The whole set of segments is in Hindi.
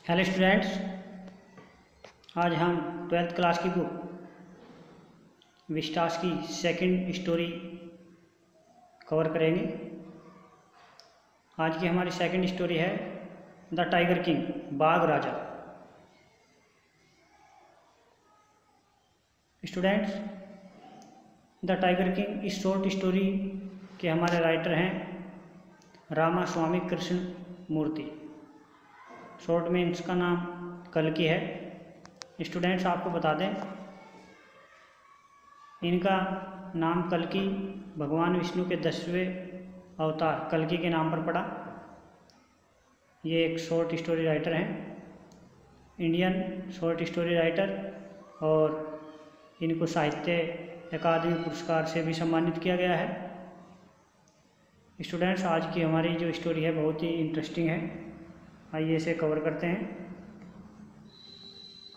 हेलो स्टूडेंट्स, आज हम 12th क्लास की बुक विस्टास की सेकंड स्टोरी कवर करेंगे। आज की हमारी सेकंड स्टोरी है द टाइगर किंग, बाघ राजा। स्टूडेंट्स, द टाइगर किंग इस शॉर्ट स्टोरी के हमारे राइटर हैं रामास्वामी कृष्ण मूर्ति। शॉर्ट में इसका नाम कल्कि है। स्टूडेंट्स, आपको बता दें, इनका नाम कल्कि भगवान विष्णु के 10वें अवतार कल्कि के नाम पर पड़ा। ये एक शॉर्ट स्टोरी राइटर हैं, इंडियन शॉर्ट स्टोरी राइटर, और इनको साहित्य अकादमी पुरस्कार से भी सम्मानित किया गया है। स्टूडेंट्स, आज की हमारी जो स्टोरी है बहुत ही इंटरेस्टिंग है। आइए इसे कवर करते हैं।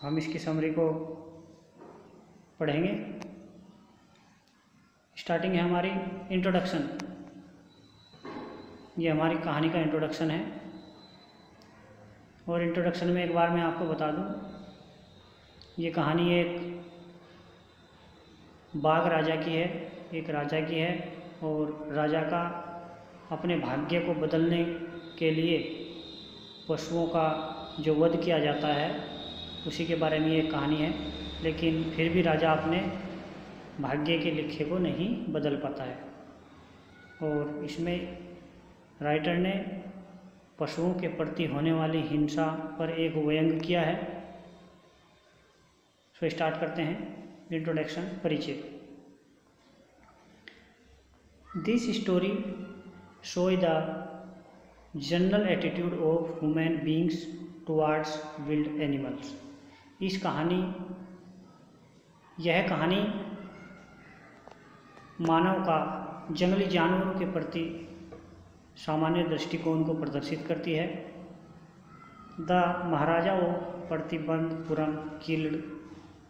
हम इसकी समरी को पढ़ेंगे। स्टार्टिंग है हमारी इंट्रोडक्शन। ये हमारी कहानी का इंट्रोडक्शन है। और इंट्रोडक्शन में एक बार मैं आपको बता दूं, ये कहानी एक बाघ राजा की है, एक राजा की है। और राजा का अपने भाग्य को बदलने के लिए पशुओं का जो वध किया जाता है उसी के बारे में ये कहानी है। लेकिन फिर भी राजा अपने भाग्य के लिखे को नहीं बदल पाता है। और इसमें राइटर ने पशुओं के प्रति होने वाली हिंसा पर एक व्यंग किया है। सो स्टार्ट करते हैं। इंट्रोडक्शन, परिचय। This story show the general attitude of human beings towards wild animals. यह कहानी मानव का जंगली जानवरों के प्रति सामान्य दृष्टिकोण को प्रदर्शित करती है। The Maharaja of Pratibandapuram killed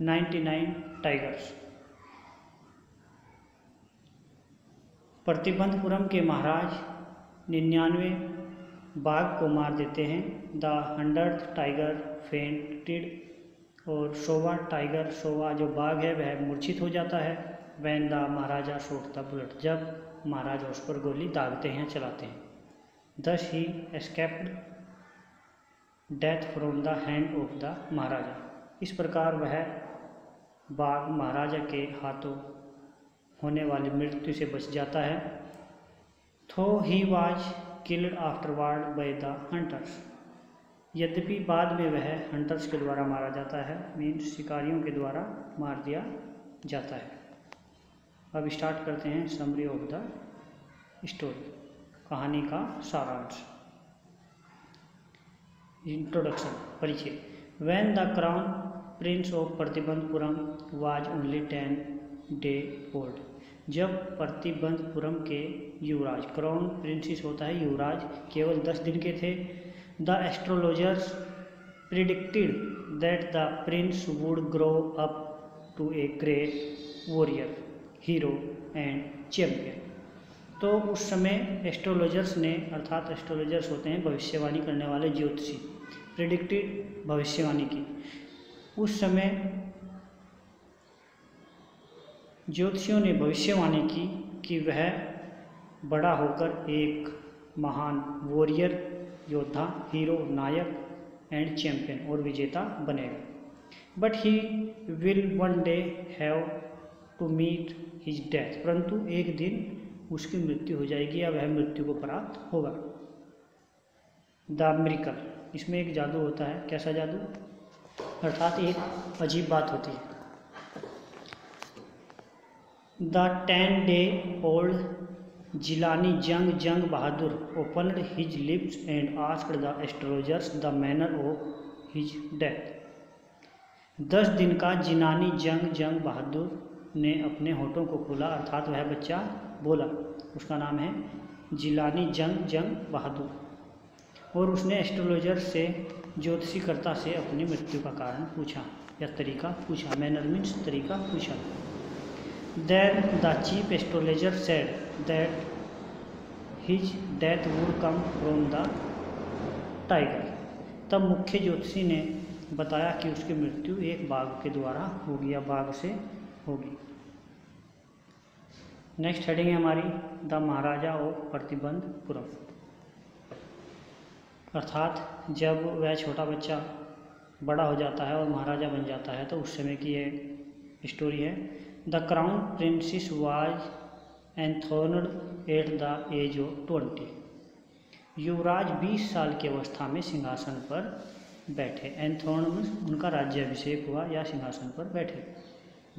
99 tigers. Pratibandapuram के महाराज 99 बाघ को मार देते हैं। द 100th टाइगर फेंटेड, और 100वां टाइगर, 100वां जो बाघ है वह मूर्छित हो जाता है। When the Maharaja shot the bullet, जब महाराजा उस पर गोली दागते हैं, चलाते हैं। Thus he escaped death from the hand of the maharaja. इस प्रकार वह बाघ महाराजा के हाथों होने वाली मृत्यु से बच जाता है। थो he was killed afterward by the hunters. यद्यपि बाद में वह हंटर्स के द्वारा मारा जाता है, मीन्स शिकारियों के द्वारा मार दिया जाता है। अब स्टार्ट करते हैं समरी ऑफ द स्टोरी, कहानी का सारांश। इंट्रोडक्शन, परिचय। When the crown Prince of Pratibandapuram was only 10 days old. जब प्रतिबंधपुरम के युवराज, क्राउन प्रिंसिस होता है युवराज, केवल 10 दिन के थे। The astrologers predicted that the prince would grow up to a great warrior, hero and champion. तो उस समय एस्ट्रोलॉजर्स ने, अर्थात एस्ट्रोलॉजर्स होते हैं भविष्यवाणी करने वाले ज्योतिषी, प्रिडिक्टेड भविष्यवाणी की। उस समय ज्योतिषियों ने भविष्यवाणी की कि वह बड़ा होकर एक महान वॉरियर, योद्धा, हीरो, नायक एंड चैंपियन और विजेता बनेगा। But he will one day have to meet his death. परंतु एक दिन उसकी मृत्यु हो जाएगी या वह मृत्यु को प्राप्त होगा। द मिरेकल, इसमें एक जादू होता है। कैसा जादू? अर्थात एक अजीब बात होती है। The 10-day-old Jilani Jung Bahadur opened his lips and asked the astrologers the manner of his death. 10 दिन का जिलानी जंग बहादुर ने अपने होठों को खोला, अर्थात वह बच्चा बोला। उसका नाम है जिलानी जंग बहादुर। और उसने एस्ट्रोलॉजर से, ज्योतिषीकर्ता से अपनी मृत्यु का कारण पूछा या तरीका पूछा। मैनर मीन्स तरीका पूछा। Then the chief astrologer said that his death would come from the tiger. तब मुख्य ज्योतिषी ने बताया कि उसकी मृत्यु एक बाघ के द्वारा होगी या बाघ से होगी। नेक्स्ट हेडिंग है हमारी द महाराजा ऑफ प्रतिबंधपुरम, अर्थात जब वह छोटा बच्चा बड़ा हो जाता है और महाराजा बन जाता है तो उस समय की ये स्टोरी है। The crown princes was enthroned at the age of 20। युवराज 20 साल की अवस्था में सिंहासन पर बैठे। एंथ्रोन उनका राज्याभिषेक हुआ या सिंहासन पर बैठे।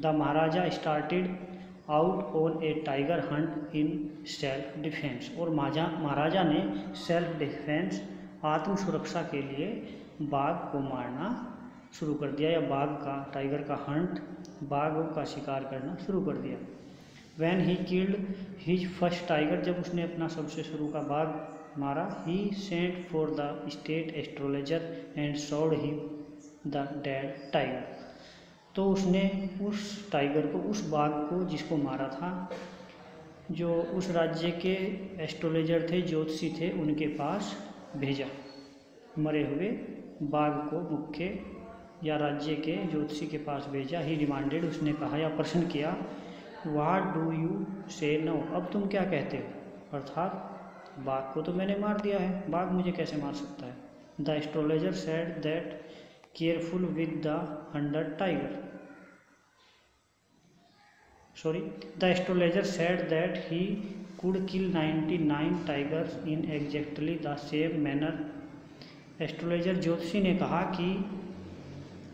The Maharaja started out on A tiger Hunt in self defence. और महाराजा ने सेल्फ डिफेंस आत्म सुरक्षा के लिए बाघ को मारना शुरू कर दिया या बाघ का टाइगर का हंट, बाघ का शिकार करना शुरू कर दिया। When he killed his first tiger, जब उसने अपना सबसे शुरू का बाघ मारा, he sent for the state astrologer and showed him the dead tiger. तो उसने उस टाइगर को, उस बाघ को जिसको मारा था, जो उस राज्य के एस्ट्रोलॉजर थे, ज्योतिषी थे, उनके पास भेजा। मरे हुए बाघ को मुख्य या राज्य के ज्योतिषी के पास भेजा। ही डिमांडेड, उसने कहा या प्रश्न किया, व्हाट डू यू से नो, अब तुम क्या कहते हो, अर्थात बाघ को तो मैंने मार दिया है, बाघ मुझे कैसे मार सकता है। The astrologer said that careful with the 100 tiger, the astrologer said that he could kill 99 tigers in exactly the same manner। Astrologer ज्योतिषी ने कहा कि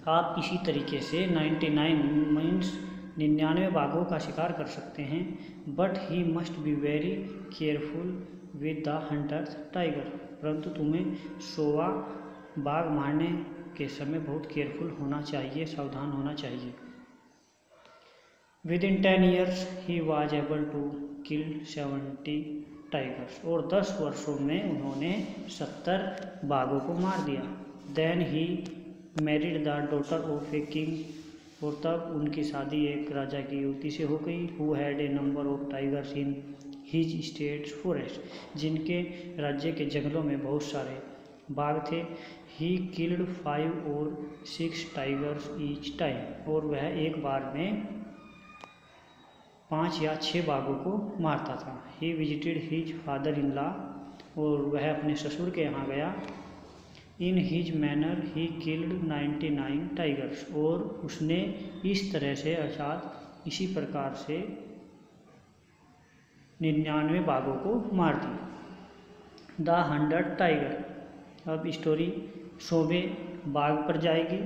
आप इसी तरीके से 99 मीन्स 99 बाघों का शिकार कर सकते हैं, but he must be very careful with the 100th tiger, परंतु तुम्हें 100वां बाघ मारने के समय बहुत केयरफुल होना चाहिए, सावधान होना चाहिए। Within 10 years he was able to kill 70 tigers. और 10 वर्षों में उन्होंने 70 बाघों को मार दिया। Then he married the daughter of a king, और तब उनकी शादी एक राजा की युवती से हो गई। Who had a number of tigers in his states forest, जिनके राज्य के जंगलों में बहुत सारे बाघ थे। He killed 5 or 6 tigers each time, और वह एक बार में 5 या 6 बाघों को मारता था। He visited his father in law, और वह अपने ससुर के यहाँ गया। In his manner he killed 99 tigers, और उसने इस तरह से अर्थात इसी प्रकार से 99 बाघों को मार दिया। द 100 टाइगर, अब स्टोरी 100वें बाघ पर जाएगी।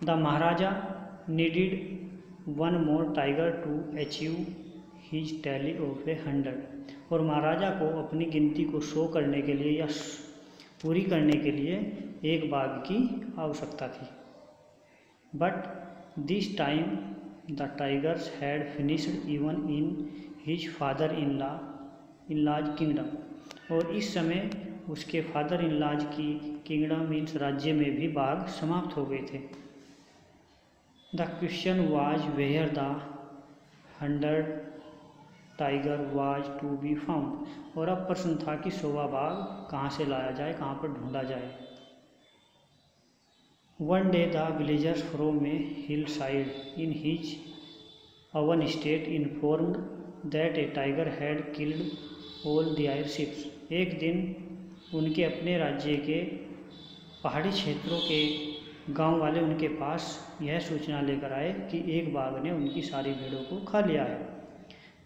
The maharaja needed 1 more tiger to achieve his tally of 100, और महाराजा को अपनी गिनती को 100 करने के लिए या पूरी करने के लिए एक बाघ की आवश्यकता थी। But this time the tigers had finished even in his father in law's kingdom, और इस समय उसके फादर इन लॉज की किंगडम मीन्स राज्य में भी बाघ समाप्त हो गए थे। The question was where the 100 tiger was to be found, और अब प्रश्न था कि 100वां बाघ कहाँ से लाया जाए, कहाँ पर ढूंढा जाए। One day the villagers from a hill side in his own state informed that a tiger had killed all their sheeps. एक दिन उनके अपने राज्य के पहाड़ी क्षेत्रों के गांव वाले उनके पास यह सूचना लेकर आए कि एक बाघ ने उनकी सारी भेड़ों को खा लिया है।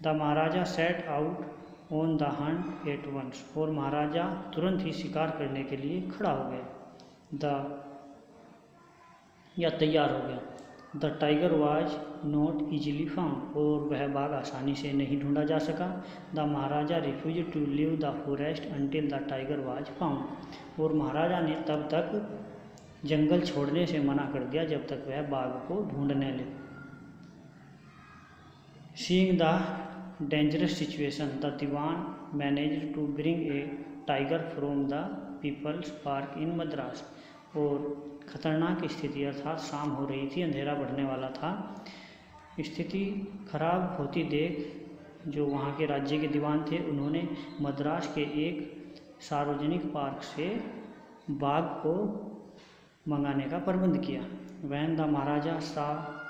The maharaja set out on the hunt at once, और महाराजा तुरंत ही शिकार करने के लिए खड़ा हो गया, तैयार हो गया। The tiger was not easily found, और वह बाघ आसानी से नहीं ढूंढा जा सका। The maharaja refuse to leave the forest until the tiger was found, और महाराजा ने तब तक जंगल छोड़ने से मना कर दिया जब तक वह बाघ को ढूंढने ले। Seeing the dangerous situation the dewan managed to bring a tiger from the people's park in Madras, और खतरनाक स्थिति अर्थात शाम हो रही थी, अंधेरा बढ़ने वाला था, स्थिति खराब होती देख जो वहाँ के राज्य के दीवान थे उन्होंने मद्रास के एक सार्वजनिक पार्क से बाघ को मंगाने का प्रबंध किया। वैन द महाराजा सा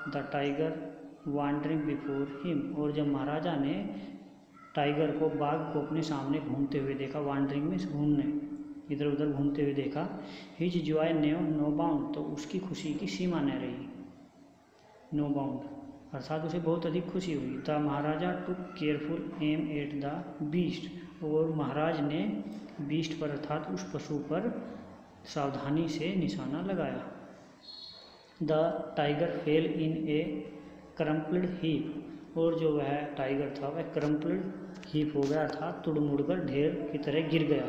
the tiger wandering before him, और जब महाराजा ने टाइगर को, बाघ को अपने सामने घूमते हुए देखा, वांडरिंग में घूमने, इधर उधर घूमते हुए देखा, his joy knew no bound, तो उसकी खुशी की सीमा न रही, नो बाउंड, अर्थात उसे बहुत अधिक खुशी हुई। The maharaja took careful aim at the beast, और महाराज ने बीस्ट पर अर्थात उस पशु पर सावधानी से निशाना लगाया। The tiger fail in A crumpled heap, और जो वह टाइगर था वह क्रम्पल्ड हीप हो गया अर्थात तुड़मुड़ कर ढेर की तरह गिर गया।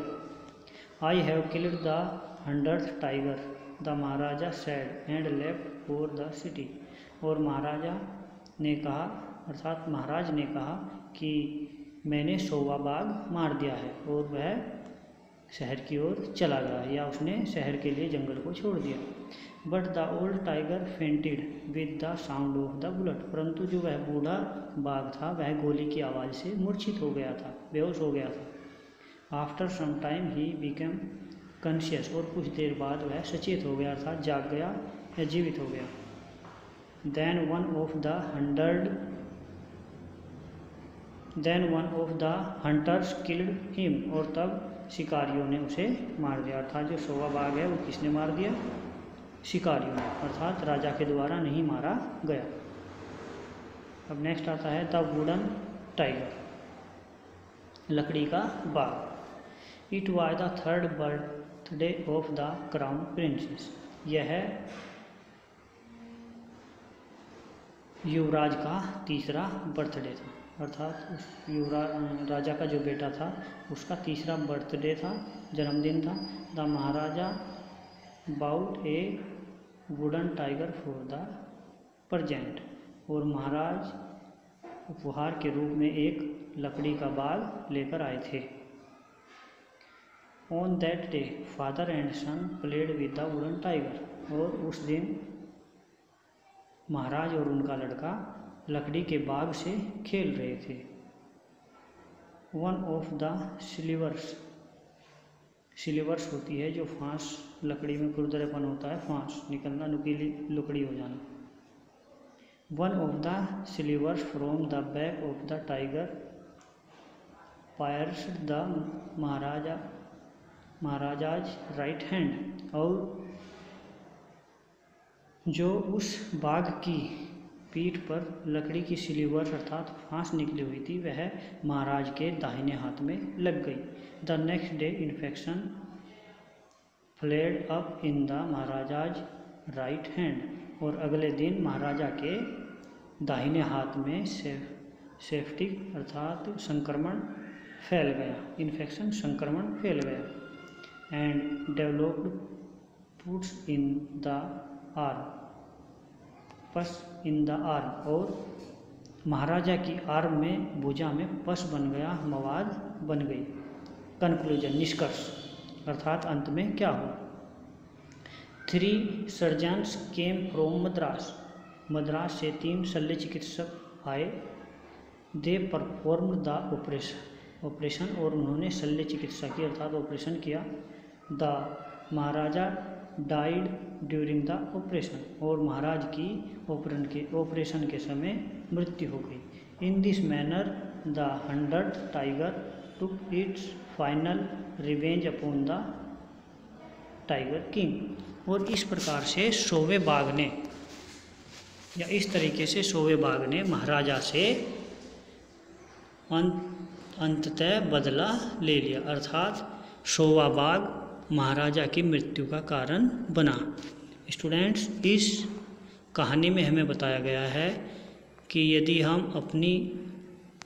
I have killed the 100th tiger, the Maharaja sad and left for the city, और महाराजा ने कहा अर्थात महाराज ने कहा कि मैंने 100वां बाघ मार दिया है, और वह शहर की ओर चला गया, या उसने शहर के लिए जंगल को छोड़ दिया। But the old tiger fainted with the sound of the bullet, परंतु जो वह बूढ़ा बाघ था वह गोली की आवाज़ से मूर्छित हो गया था, बेहोश हो गया था। After some time he become conscious, और कुछ देर बाद वह सचेत हो गया अर्थात जाग गया या जीवित हो गया। Then one of the hunters killed him, और तब शिकारियों ने उसे मार दिया, अर्थात जो 100वां बाघ है वो किसने मार दिया? शिकारियों ने, अर्थात राजा के द्वारा नहीं मारा गया। अब नेक्स्ट आता है द वुडन टाइगर, लकड़ी का बाघ। It was the 3rd birthday of the crown princess, यह युवराज का 3रा बर्थडे था, अर्थात उस युवराज राजा का जो बेटा था उसका 3रा बर्थडे था, जन्मदिन था। The maharaja bought a wooden tiger for the present, और महाराज उपहार के रूप में एक लकड़ी का बाघ लेकर आए थे। On that day father and son played with the wooden tiger, और उस दिन महाराज और उनका लड़का लकड़ी के बाघ से खेल रहे थे। वन ऑफ द सिलिवर्स होती है जो फांस, लकड़ी में खुरदरेपन होता है, फांस निकलना, नुकीली लकड़ी हो जाना। One of the slivers from the back of the tiger pierced the maharaja's right hand, और जो उस बाघ की पीठ पर लकड़ी की सिलीवर अर्थात फांस निकली हुई थी वह महाराज के दाहिने हाथ में लग गई। The next day infection flared up in the maharaja's right hand, और अगले दिन महाराजा के दाहिने हाथ में सेप्टिक अर्थात संक्रमण फैल गया, इन्फेक्शन संक्रमण फैल गया। And developed puts in the arm, पस इन द आर्म, और महाराजा की आर्म में, भुजा में पस बन गया, मवाद बन गई। कंक्लूजन, निष्कर्ष, अर्थात अंत में क्या हुआ? 3 surgeons came from Madras, Madras से 3 शल्य चिकित्सक आए। दे परफॉर्म द ऑपरेशन, और उन्होंने शल्य चिकित्सा की अर्थात ऑपरेशन किया। The Maharaja died during the operation, और महाराज की ऑपरेशन के समय मृत्यु हो गई। In this manner the 100th tiger took its final revenge upon the tiger king, और इस प्रकार से 100वें बाघ ने, या इस तरीके से 100वें बाघ ने महाराजा से अंततः बदला ले लिया, अर्थात 100वां बाघ महाराजा की मृत्यु का कारण बना। स्टूडेंट्स, इस कहानी में हमें बताया गया है कि यदि हम अपनी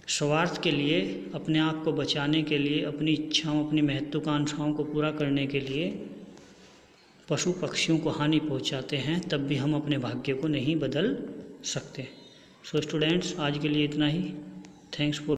स्वार्थ के लिए, अपने आप को बचाने के लिए, अपनी इच्छाओं, अपनी महत्वाकांक्षाओं को पूरा करने के लिए पशु पक्षियों को हानि पहुंचाते हैं, तब भी हम अपने भाग्य को नहीं बदल सकते। सो स्टूडेंट्स, आज के लिए इतना ही। Thanks for